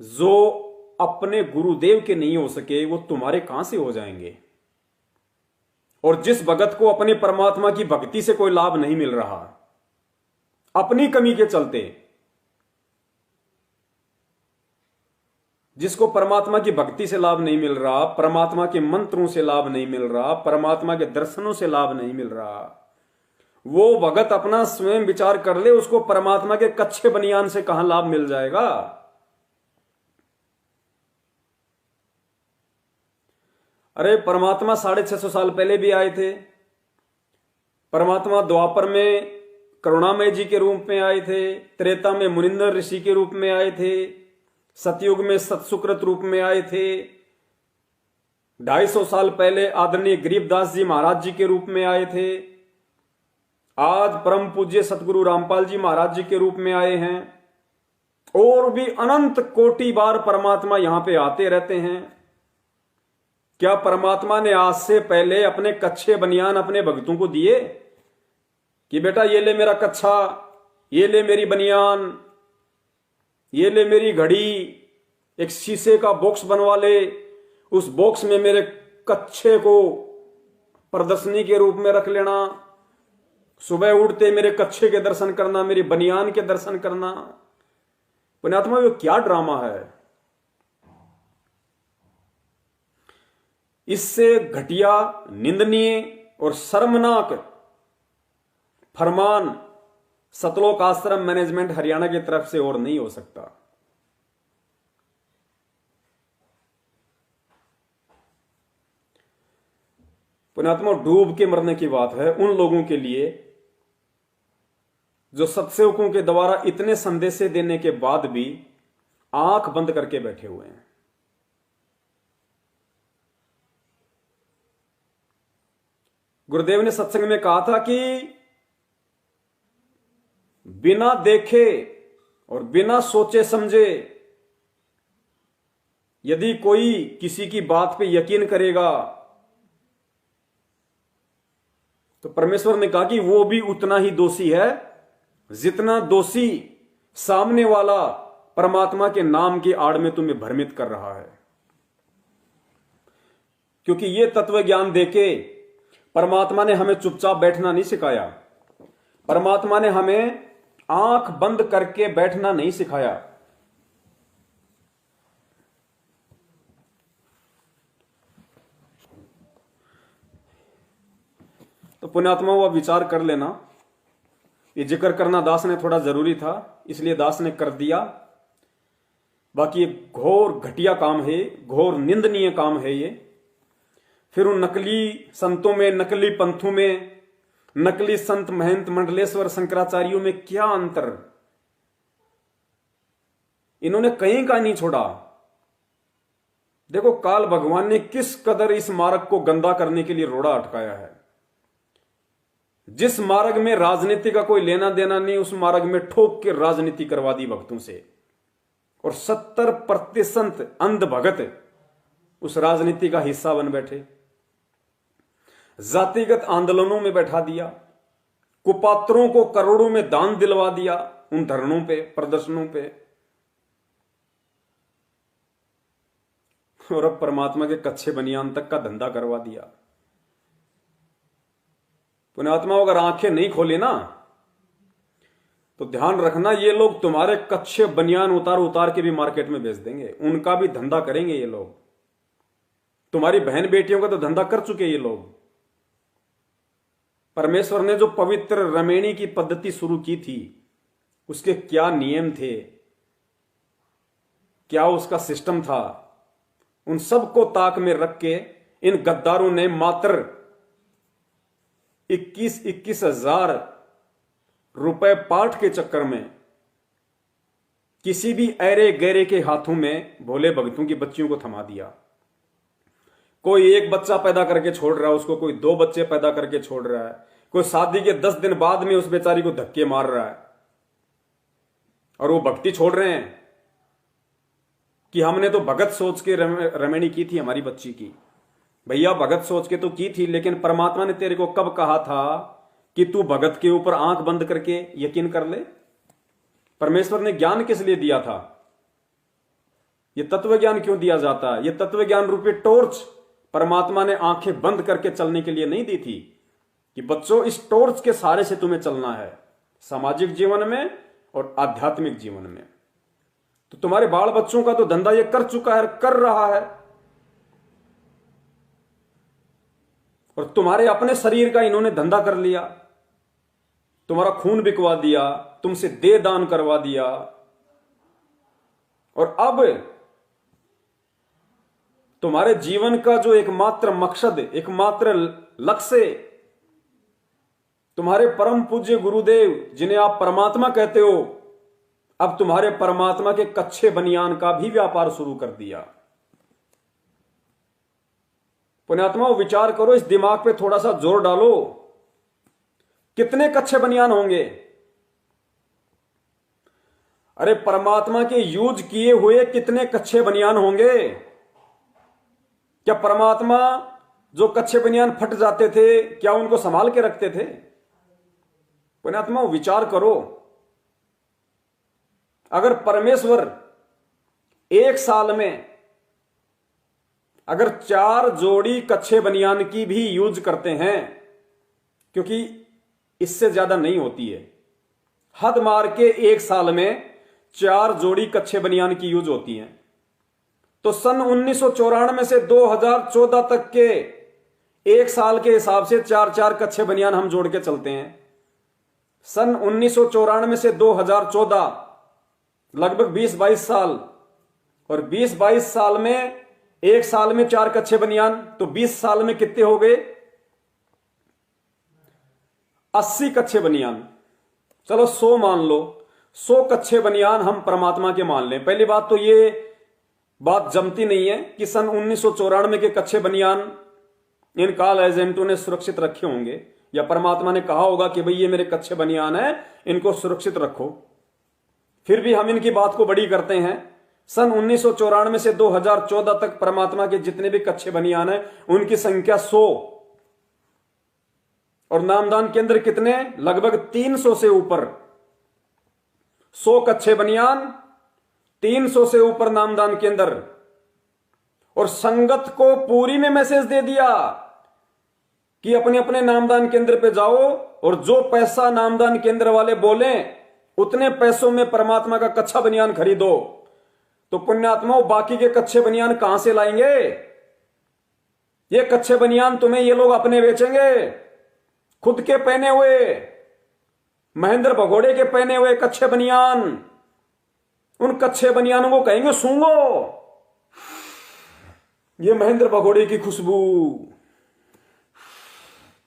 जो अपने गुरुदेव के नहीं हो सके वो तुम्हारे कहां से हो जाएंगे। और जिस भगत को अपने परमात्मा की भक्ति से कोई लाभ नहीं मिल रहा, अपनी कमी के चलते, जिसको परमात्मा की भक्ति से लाभ नहीं मिल रहा, परमात्मा के मंत्रों से लाभ नहीं मिल रहा, परमात्मा के दर्शनों से लाभ नहीं मिल रहा, वो भगत अपना स्वयं विचार कर ले, उसको परमात्मा के कच्चे बनियान से कहां लाभ मिल जाएगा। अरे परमात्मा 650 साल पहले भी आए थे। परमात्मा द्वापर में करुणामय जी के रूप में आए थे, त्रेता में मुनिंदर ऋषि के रूप में आए थे, सतयुग में सतसुकृत रूप में आए थे, 250 साल पहले आदरणीय गरीबदास जी महाराज जी के रूप में आए थे, आज परम पूज्य सतगुरु रामपाल जी महाराज जी के रूप में आए हैं, और भी अनंत कोटि बार परमात्मा यहां पे आते रहते हैं। क्या परमात्मा ने आज से पहले अपने कच्चे बनियान अपने भक्तों को दिए कि बेटा ये ले मेरा कच्छा, ये ले मेरी बनियान, ये ले मेरी घड़ी, एक शीशे का बॉक्स बनवा ले, उस बॉक्स में मेरे कच्छे को प्रदर्शनी के रूप में रख लेना, सुबह उठते मेरे कच्छे के दर्शन करना, मेरी बनियान के दर्शन करना। पुण्यात्मा, ये क्या ड्रामा है। इससे घटिया, निंदनीय और शर्मनाक फरमान सतलोक आश्रम मैनेजमेंट हरियाणा की तरफ से और नहीं हो सकता। पुण्यात्मा, डूब के मरने की बात है उन लोगों के लिए जो सत्सेवकों के द्वारा इतने संदेशे देने के बाद भी आंख बंद करके बैठे हुए हैं। गुरुदेव ने सत्संग में कहा था कि बिना देखे और बिना सोचे समझे यदि कोई किसी की बात पे यकीन करेगा तो परमेश्वर ने कहा कि वो भी उतना ही दोषी है जितना दोषी सामने वाला परमात्मा के नाम की आड़ में तुम्हें भ्रमित कर रहा है। क्योंकि ये तत्व ज्ञान देके परमात्मा ने हमें चुपचाप बैठना नहीं सिखाया, परमात्मा ने हमें आंख बंद करके बैठना नहीं सिखाया। तो पुण्यात्माओं, वह विचार कर लेना। ये जिक्र करना दास ने थोड़ा जरूरी था, इसलिए दास ने कर दिया। बाकी ये घोर घटिया काम है, घोर निंदनीय काम है ये। फिर उन नकली संतों में, नकली पंथों में, नकली संत महंत मंडलेश्वर शंकराचार्यों में क्या अंतर। इन्होंने कहीं का नहीं छोड़ा। देखो काल भगवान ने किस कदर इस मार्ग को गंदा करने के लिए रोड़ा अटकाया है। जिस मार्ग में राजनीति का कोई लेना देना नहीं, उस मार्ग में ठोक के राजनीति करवा दी भक्तों से, और 70% अंध भगत उस राजनीति का हिस्सा बन बैठे। जातिगत आंदोलनों में बैठा दिया, कुपात्रों को करोड़ों में दान दिलवा दिया उन धरनों पे, प्रदर्शनों पे, और अब परमात्मा के कच्चे बनियान तक का धंधा करवा दिया। पुण्यात्मा, अगर आंखें नहीं खोली ना तो ध्यान रखना, ये लोग तुम्हारे कच्चे बनियान उतार उतार के भी मार्केट में बेच देंगे, उनका भी धंधा करेंगे ये लोग। तुम्हारी बहन बेटियों का तो धंधा कर चुके ये लोग। परमेश्वर ने जो पवित्र रमेणी की पद्धति शुरू की थी, उसके क्या नियम थे, क्या उसका सिस्टम था, उन सबको ताक में रख के इन गद्दारों ने मात्र 21,000 रुपए पाठ के चक्कर में किसी भी ऐरे गैरे के हाथों में भोले भगतों की बच्चियों को थमा दिया। कोई एक बच्चा पैदा करके छोड़ रहा है उसको, कोई 2 बच्चे पैदा करके छोड़ रहा है, कोई शादी के 10 दिन बाद में उस बेचारी को धक्के मार रहा है। और वो भक्ति छोड़ रहे हैं कि हमने तो भगत सोच के रमणी की थी हमारी बच्ची की। भैया भगत सोच के तो की थी, लेकिन परमात्मा ने तेरे को कब कहा था कि तू भगत के ऊपर आंख बंद करके यकीन कर ले? परमेश्वर ने ज्ञान किस लिए दिया था? यह तत्व ज्ञान क्यों दिया जाता है? यह तत्व ज्ञान रूपी टॉर्च परमात्मा ने आंखें बंद करके चलने के लिए नहीं दी थी कि बच्चों इस टॉर्च के सहारे से तुम्हें चलना है सामाजिक जीवन में और आध्यात्मिक जीवन में। तो तुम्हारे बाल बच्चों का तो धंधा ये कर चुका है, कर रहा है, और तुम्हारे अपने शरीर का इन्होंने धंधा कर लिया। तुम्हारा खून बिकवा दिया, तुमसे देह दान करवा दिया, और अब तुम्हारे जीवन का जो एकमात्र मकसद, एकमात्र लक्ष्य, तुम्हारे परम पूज्य गुरुदेव जिन्हें आप परमात्मा कहते हो, अब तुम्हारे परमात्मा के कच्चे बनियान का भी व्यापार शुरू कर दिया। पुण्यात्माओं, विचार करो, इस दिमाग पे थोड़ा सा जोर डालो। कितने कच्चे बनियान होंगे? अरे परमात्मा के यूज किए हुए कितने कच्चे बनियान होंगे? क्या परमात्मा जो कच्चे बनियान फट जाते थे, क्या उनको संभाल के रखते थे? पुण्यात्मा विचार करो, अगर परमेश्वर एक साल में अगर 4 जोड़ी कच्चे बनियान की भी यूज करते हैं, क्योंकि इससे ज्यादा नहीं होती है, हद मार के एक साल में 4 जोड़ी कच्चे बनियान की यूज होती हैं, तो सन 1994 से 2014 तक के एक साल के हिसाब से 4-4 कच्चे बनियान हम जोड़ के चलते हैं। सन 1994 से 2014 लगभग 20-22 साल, और 20-22 साल में एक साल में 4 कच्चे बनियान, तो 20 साल में कितने हो गए? 80 कच्चे बनियान। चलो 100 मान लो, 100 कच्चे बनियान हम परमात्मा के मान लें। पहली बात तो ये बात जमती नहीं है कि सन 1994 के कच्चे बनियान इन काल एजेंटों ने सुरक्षित रखे होंगे, या परमात्मा ने कहा होगा कि भाई ये मेरे कच्चे बनियान है, इनको सुरक्षित रखो। फिर भी हम इनकी बात को बड़ी करते हैं। सन 1994 से 2014 तक परमात्मा के जितने भी कच्चे बनियान हैं उनकी संख्या 100, और नामदान केंद्र कितने? लगभग 300 से ऊपर। 100 कच्चे बनियान, 300 से ऊपर नामदान केंद्र। और संगत को पूरी में मैसेज दे दिया कि अपने अपने नामदान केंद्र पे जाओ, और जो पैसा नामदान केंद्र वाले बोले उतने पैसों में परमात्मा का कच्चा बनियान खरीदो। तो पुण्यात्माओं, बाकी के कच्चे बनियान कहां से लाएंगे? ये कच्चे बनियान तुम्हें ये लोग अपने बेचेंगे, खुद के पहने हुए, महेंद्र भगोड़े के पहने हुए कच्चे बनियान। उन कच्चे बनियानों को कहेंगे सूंघो, ये महेंद्र भगोड़े की खुशबू,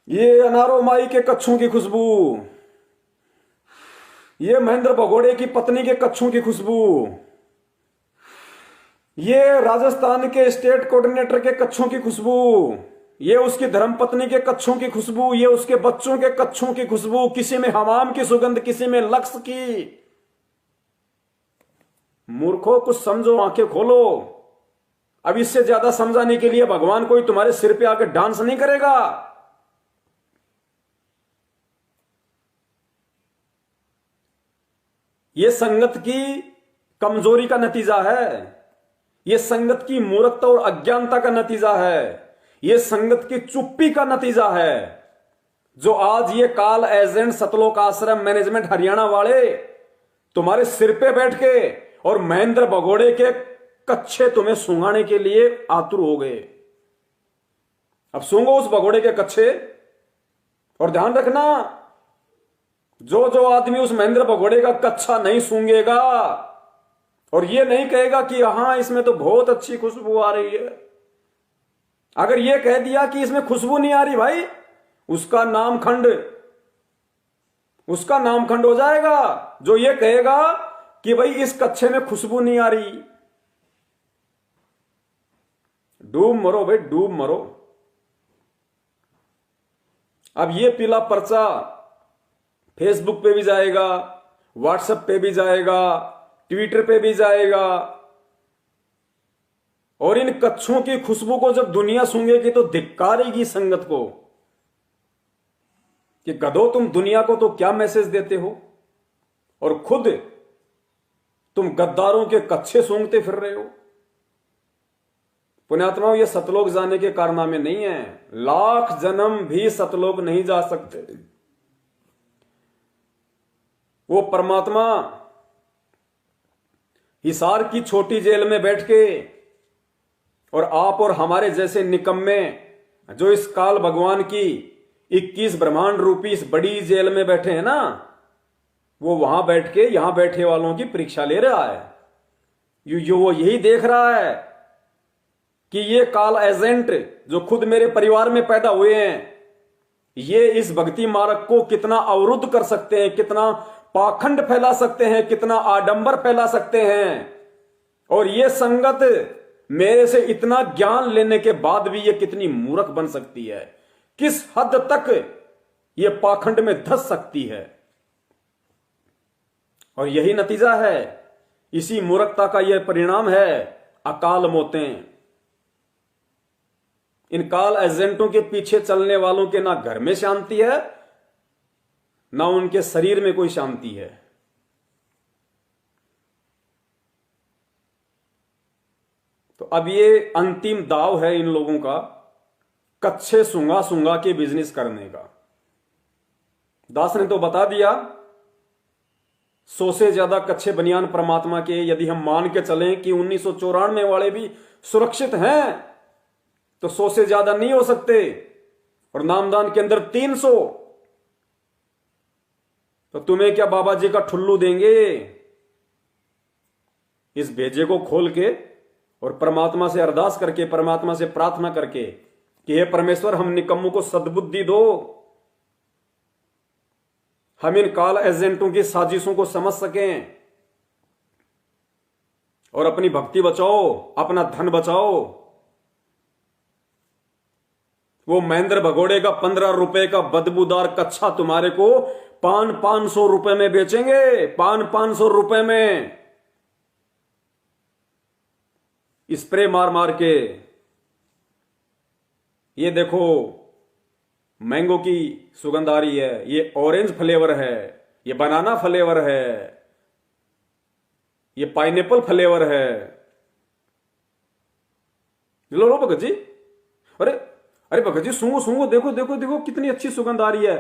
ये अनारो माई के कच्छों की खुशबू, ये महेंद्र भगोड़े की पत्नी के कच्छों की खुशबू, ये राजस्थान के स्टेट कोऑर्डिनेटर के कच्छों की खुशबू, ये उसकी धर्मपत्नी के कच्छों की खुशबू, ये उसके बच्चों के कच्छों की खुशबू। किसी में हमाम की सुगंध, किसी में लक्स की। मूर्खों, कुछ समझो, आंखें खोलो। अब इससे ज्यादा समझाने के लिए भगवान कोई तुम्हारे सिर पे आकर डांस नहीं करेगा। यह संगत की कमजोरी का नतीजा है, यह संगत की मूर्खता और अज्ञानता का नतीजा है, यह संगत की चुप्पी का नतीजा है, जो आज ये काल एजेंट सतलोक आश्रम मैनेजमेंट हरियाणा वाले तुम्हारे सिर पे बैठ के और महेंद्र भगोड़े के कच्चे तुम्हें सूंघाने के लिए आतुर हो गए। अब सूंघो उस भगोड़े के कच्चे, और ध्यान रखना, जो जो आदमी उस महेंद्र भगोड़े का कच्चा नहीं सूंघेगा और ये नहीं कहेगा कि हां इसमें तो बहुत अच्छी खुशबू आ रही है, अगर ये कह दिया कि इसमें खुशबू नहीं आ रही भाई, उसका नामखंड हो जाएगा जो ये कहेगा कि भाई इस कच्छे में खुशबू नहीं आ रही। डूब मरो भाई, डूब मरो। अब ये पीला पर्चा फेसबुक पे भी जाएगा, व्हाट्सएप पे भी जाएगा, ट्विटर पे भी जाएगा, और इन कच्छों की खुशबू को जब दुनिया सूंघेगी तो धिक्कारेगी संगत को कि गधो, तुम दुनिया को तो क्या मैसेज देते हो और खुद तुम गद्दारों के कच्छे सूंघते फिर रहे हो। पुण्यात्माओं, ये सतलोक जाने के कारनामे नहीं है। लाख जन्म भी सतलोक नहीं जा सकते। वो परमात्मा हिसार की छोटी जेल में बैठ के, और आप और हमारे जैसे निकम्मे जो इस काल भगवान की 21 ब्रह्मांड रूपी इस बड़ी जेल में बैठे हैं ना, वो वहां बैठ के यहां बैठे वालों की परीक्षा ले रहा है। वो यही देख रहा है कि ये काल एजेंट जो खुद मेरे परिवार में पैदा हुए हैं, ये इस भक्ति मार्ग को कितना अवरुद्ध कर सकते हैं, कितना पाखंड फैला सकते हैं, कितना आडंबर फैला सकते हैं। और ये संगत मेरे से इतना ज्ञान लेने के बाद भी ये कितनी मूर्ख बन सकती है, किस हद तक ये पाखंड में धंस सकती है। और यही नतीजा है, इसी मूर्खता का यह परिणाम है अकाल मौतें। इन काल एजेंटों के पीछे चलने वालों के ना घर में शांति है, ना उनके शरीर में कोई शांति है। तो अब ये अंतिम दाव है इन लोगों का, कच्छे सूंघा सूंघा के बिजनेस करने का। दास ने तो बता दिया, 100 से ज्यादा कच्छे बनियान परमात्मा के यदि हम मान के चलें कि 1994 वाले भी सुरक्षित हैं, तो 100 से ज्यादा नहीं हो सकते। और नामदान के अंदर 300, तो तुम्हें क्या बाबा जी का ठुल्लू देंगे? इस भेजे को खोल के और परमात्मा से अरदास करके, परमात्मा से प्रार्थना करके कि हे परमेश्वर, हम निकम्मों को सद्बुद्धि दो, हम इन काल एजेंटों की साजिशों को समझ सकें और अपनी भक्ति बचाओ, अपना धन बचाओ। वो महेंद्र भगोड़े का 15 रुपए का बदबूदार कच्छा तुम्हारे को 500 रुपए में बेचेंगे, 500 रुपए में स्प्रे मार मार के। ये देखो, मैंगो की सुगंध आ रही है, ये ऑरेंज फ्लेवर है, ये बनाना फ्लेवर है, ये पाइनएप्पल फ्लेवर है। लो लो भगत जी, अरे अरे भगत जी, सूंघो सूंघो, देखो देखो देखो कितनी अच्छी सुगंध आ रही है।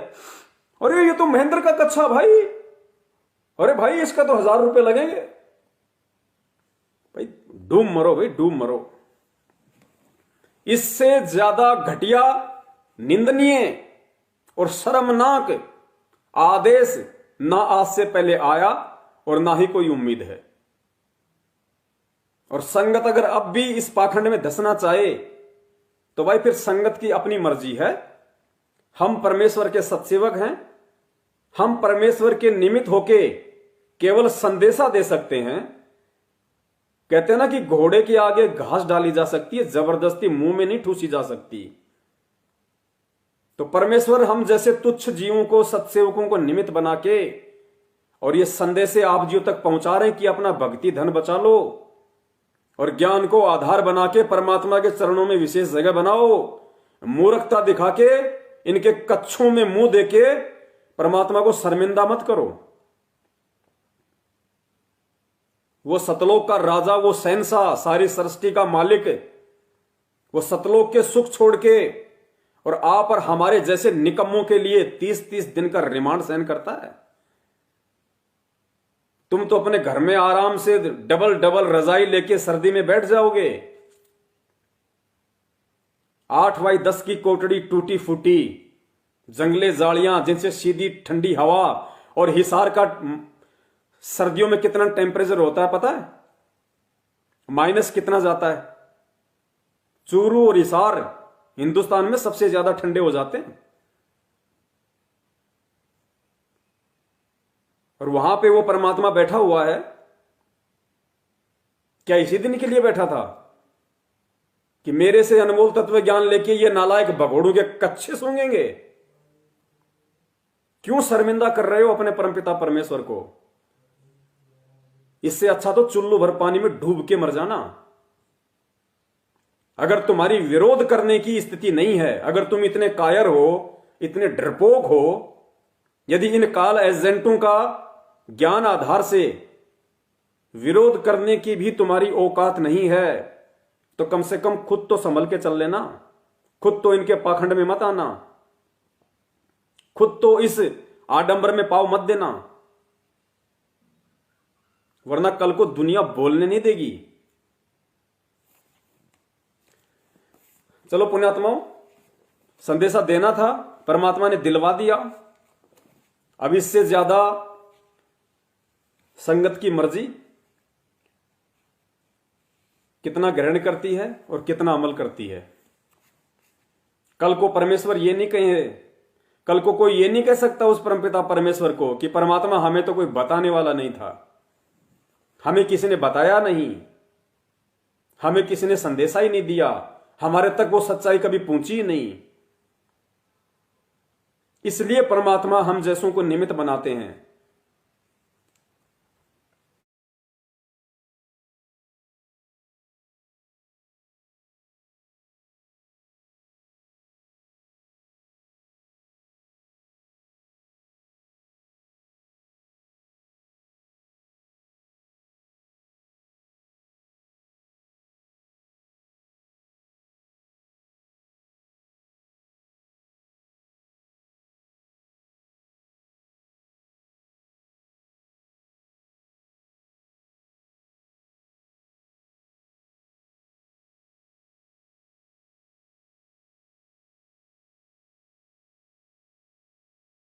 अरे ये तो महेंद्र का कच्छा भाई, अरे भाई इसका तो 1000 रुपए लगेंगे। भाई डूब मरो भाई, डूब मरो। इससे ज्यादा घटिया, निंदनीय और शर्मनाक आदेश ना आज से पहले आया और ना ही कोई उम्मीद है। और संगत अगर अब भी इस पाखंड में धंसना चाहे तो भाई फिर संगत की अपनी मर्जी है। हम परमेश्वर के सत्सेवक हैं, हम परमेश्वर के निमित्त होके केवल संदेशा दे सकते हैं। कहते हैं ना कि घोड़े के आगे घास डाली जा सकती है, जबरदस्ती मुंह में नहीं ठूसी जा सकती। तो परमेश्वर हम जैसे तुच्छ जीवों को, सत्सेवकों को निमित्त बना के और ये संदेशे आप जीव तक पहुंचा रहे हैं कि अपना भक्ति धन बचा लो और ज्ञान को आधार बना के परमात्मा के चरणों में विशेष जगह बनाओ। मूर्खता दिखा के, इनके कच्छों में मुंह देके परमात्मा को शर्मिंदा मत करो। वो सतलोक का राजा, वो शहंशाह, सारी सृष्टि का मालिक, वो सतलोक के सुख छोड़ के और आप और हमारे जैसे निकम्मों के लिए 30-30 दिन का रिमांड सहन करता है। तुम तो अपने घर में आराम से डबल डबल रजाई लेके सर्दी में बैठ जाओगे। 8x10 की कोठड़ी टूटी फूटी, जंगले जालियां जिनसे सीधी ठंडी हवा, और हिसार का सर्दियों में कितना टेम्परेचर होता है पता है? माइनस कितना जाता है। चूरू और हिसार हिंदुस्तान में सबसे ज्यादा ठंडे हो जाते हैं। और वहां पे वो परमात्मा बैठा हुआ है, क्या इसी दिन के लिए बैठा था कि मेरे से अनमोल तत्व ज्ञान लेके ये नालायक भगोड़ों के कच्चे सूंघेंगे? क्यों शर्मिंदा कर रहे हो अपने परमपिता परमेश्वर को? इससे अच्छा तो चुल्लू भर पानी में डूब के मर जाना। अगर तुम्हारी विरोध करने की स्थिति नहीं है, अगर तुम इतने कायर हो, इतने डरपोक हो, यदि इन काल एजेंटों का ज्ञान आधार से विरोध करने की भी तुम्हारी औकात नहीं है, तो कम से कम खुद तो संभल के चल लेना। खुद तो इनके पाखंड में मत आना, खुद तो इस आडंबर में पाव मत देना, वरना कल को दुनिया बोलने नहीं देगी। चलो पुण्यात्माओं, संदेशा देना था, परमात्मा ने दिलवा दिया। अब इससे ज्यादा संगत की मर्जी कितना ग्रहण करती है और कितना अमल करती है। कल को परमेश्वर ये नहीं कहे, कल को कोई ये नहीं कह सकता उस परमपिता परमेश्वर को कि परमात्मा हमें तो कोई बताने वाला नहीं था, हमें किसी ने बताया नहीं, हमें किसी ने संदेशा ही नहीं दिया, हमारे तक वो सच्चाई कभी पहुंची ही नहीं। इसलिए परमात्मा हम जैसों को निमित्त बनाते हैं